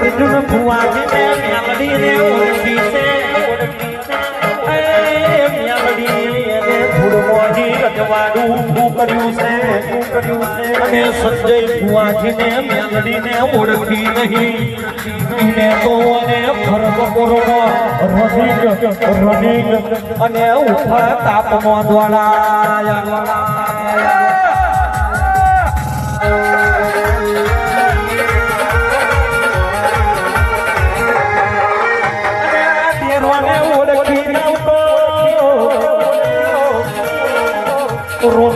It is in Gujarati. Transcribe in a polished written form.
અર્જુન ભુવાજીને મેલડીને ઓળખી છે રજવાડું ઊભું કર્યું છે અને સંજય ભુવાજીને મેલડીને ઓળખી નહીં એને તો અને ફરક કોરોનો રનિંગ અને ઉભા તાપમાં દ્વારા ઓળખી